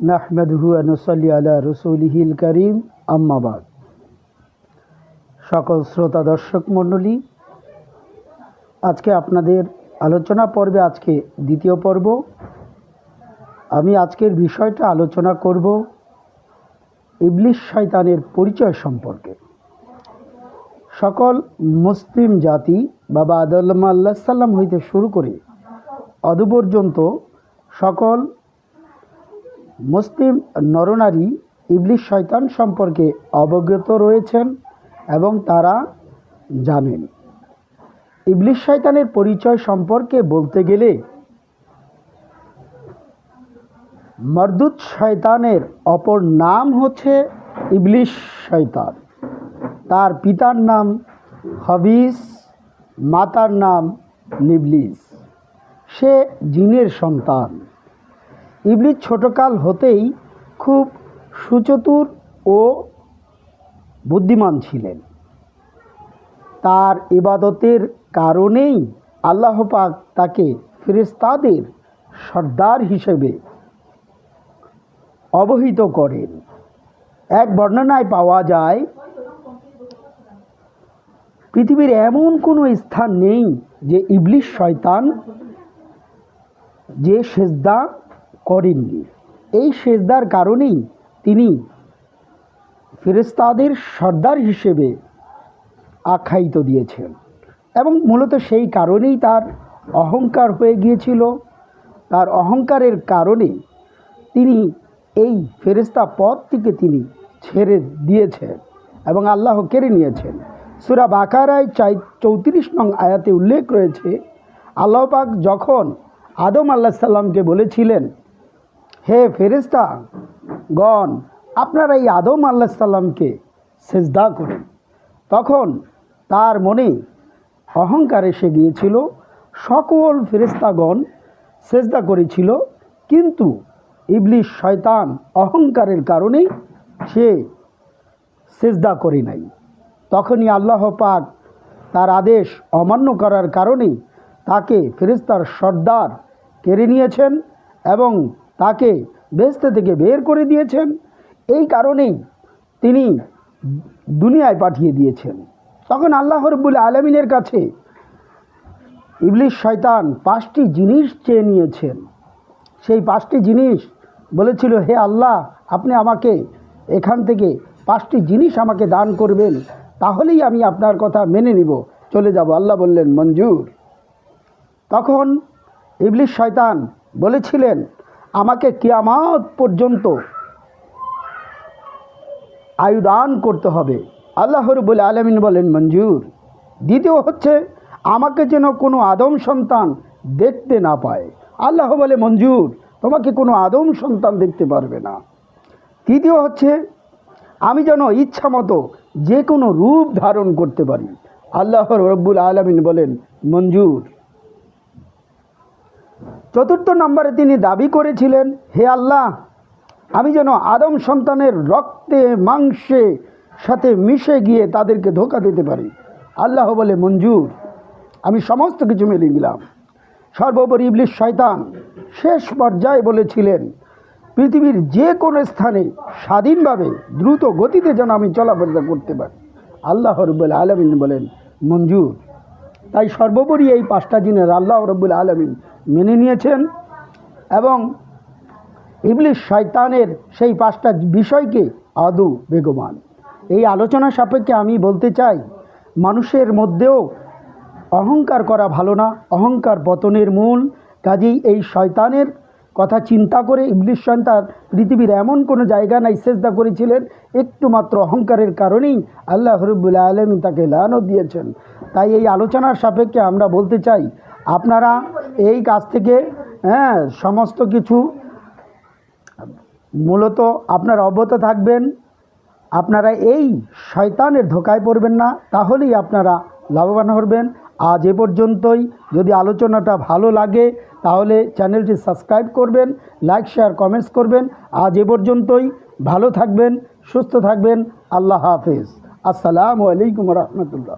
নাহমাদুহু ওয়া নুসাল্লি আলা রাসূলিহিল কারীম আম্মা বাদ। সকল শ্রোতা দর্শক মণ্ডলী, আজকে আপনাদের আলোচনা পর্বে আজকে দ্বিতীয় পর্ব। আমি আজকের বিষয়টা আলোচনা করব ইবলিস শয়তানের পরিচয় সম্পর্কে। সকল মুসলিম জাতি বাবা আদম আলাইহিস সালাম হইতে শুরু করে অদূর পর্যন্ত সকল মুসলিম নরনারী ইবলিস শয়তান সম্পর্কে অবগত রয়েছেন এবং তারা জানেন। ইবলিস শয়তানের পরিচয় সম্পর্কে বলতে গেলে মরদুদ শয়তানের অপর নাম হচ্ছে ইবলিস শয়তান। তার পিতার নাম হাবিস, মাতার নাম নিবলিস। সে জিনের সন্তান। ইবলিস ছোটকাল হতেই খুব সুচতুর ও বুদ্ধিমান ছিলেন। তার ইবাদতের কারণেই আল্লাহ পাক তাকে ফেরেশতাদের সর্দার হিসেবে অবহিত করেন। এক বর্ণনায় পাওয়া যায়, পৃথিবীর এমন কোনো স্থান নেই যে ইবলিস শয়তান যে সেজদা করেননি। এই সেজদার কারণেই তিনি ফেরেশতাদের সর্দার হিসেবে আখ্যায়িত দিয়েছেন এবং মূলত সেই কারণেই তার অহংকার হয়ে গিয়েছিল। তার অহংকারের কারণে তিনি এই ফেরেশতা পদটিকে তিনি ছেড়ে দিয়েছেন এবং আল্লাহ কেড়ে নিয়েছেন। সূরা বাকারায় 34 নং আয়াতে উল্লেখ রয়েছে, আল্লাহ পাক যখন আদম আলাইহিস সালামকে বলেছিলেন, হে ফেরেশতা গণ, আপনারা এই আদম আলাইহিস সালামকে সেজদা করেন, তখন তার মনে অহংকার এসে গিয়েছিল। সকল ফেরেশতাগণ সেজদা করেছিল, কিন্তু ইবলিস শয়তান অহংকারের কারণেই সে সেজদা করে নাই। তখনই আল্লাহ পাক তার আদেশ অমান্য করার কারণেই তাকে ফেরেশতার সর্দার কেড়ে নিয়েছেন এবং তাকে বেহেশত থেকে বের করে দিয়েছেন। এই কারণেই তিনি দুনিয়ায় পাঠিয়ে দিয়েছেন। তখন আল্লাহ রাব্বুল আলামিনের কাছে ইবলিস শয়তান 5টি জিনিস চেয়ে নিয়েছেন। সেই 5টি জিনিস বলেছিল, হে আল্লাহ, আপনি আমাকে এখান থেকে 5টি জিনিস আমাকে দান করবেন, তাহলেই আমি আপনার কথা মেনে নিব, চলে যাব। আল্লাহ বললেন মঞ্জুর। তখন ইবলিস শয়তান বলেছিলেন, আমাকে কিয়ামত পর্যন্ত আয়ু দান করতে হবে। আল্লাহ রাব্বুল আলামিন বলেন মঞ্জুর। দ্বিতীয় হচ্ছে, আমাকে যেন কোনো আদম সন্তান দেখতে না পায়। আল্লাহ বলে মঞ্জুর, তোমাকে কোনো আদম সন্তান দেখতে পারবে না। তৃতীয় হচ্ছে, আমি যেন ইচ্ছা মতো যে কোনো রূপ ধারণ করতে পারি। আল্লাহ রাব্বুল আলামিন বলেন মঞ্জুর। চতুর্থ নম্বরে তিনি দাবি করেছিলেন, হে আল্লাহ, আমি যেন আদম সন্তানের রক্তে মাংসে সাথে মিশে গিয়ে তাদেরকে ধোঁকা দিতে পারি। আল্লাহ বলে মঞ্জুর, আমি সমস্ত কিছু মেনে নিলাম। সর্বোপরি ইবলিস শয়তান শেষ পর্যায়ে বলেছিলেন, পৃথিবীর যে কোনো স্থানে স্বাধীনভাবে দ্রুত গতিতে যেন আমি চলাফেরা করতে পারি। আল্লাহ রাব্বুল আলামিন বলেন মঞ্জুর। তাই সর্বোপরি এই 5টা জিনিস আল্লাহ রাব্বুল আলামিন মেনে নিয়েছেন এবং ইবলিস শয়তানের সেই 5টা বিষয়কে আদৌ বেগমান। এই আলোচনা সাপেক্ষে আমি বলতে চাই, মানুষের মধ্যেও অহংকার করা ভালো না, অহংকার পতনের মূল। কাজেই এই শয়তানের কথা চিন্তা করে ইবলিস শয়তান পৃথিবীর এমন কোনো জায়গা নাই সেজদা করেছিলেন, একটু মাত্র অহংকারের কারণেই আল্লাহ রাব্বুল আলামিন তাকে লানত দিয়েছেন। তাই এই আলোচনার সাপেক্ষে আমরা বলতে চাই, আপনারা এই কাজ থেকে সমস্ত কিছু মূলত আপনারা অবগত থাকবেন। আপনারা এই শয়তানের ধোকায় পড়বেন না, তাহলেই আপনারা লাভবান হবেন। আজ এ পর্যন্তই। যদি আলোচনাটা ভালো লাগে তাহলে চ্যানেলটি সাবস্ক্রাইব করবেন, লাইক শেয়ার কমেন্টস করবেন। আজ এ পর্যন্তই। ভালো থাকবেন, সুস্থ থাকবেন। আল্লাহ হাফেজ। আসসালামু আলাইকুম ওয়া রাহমাতুল্লাহ।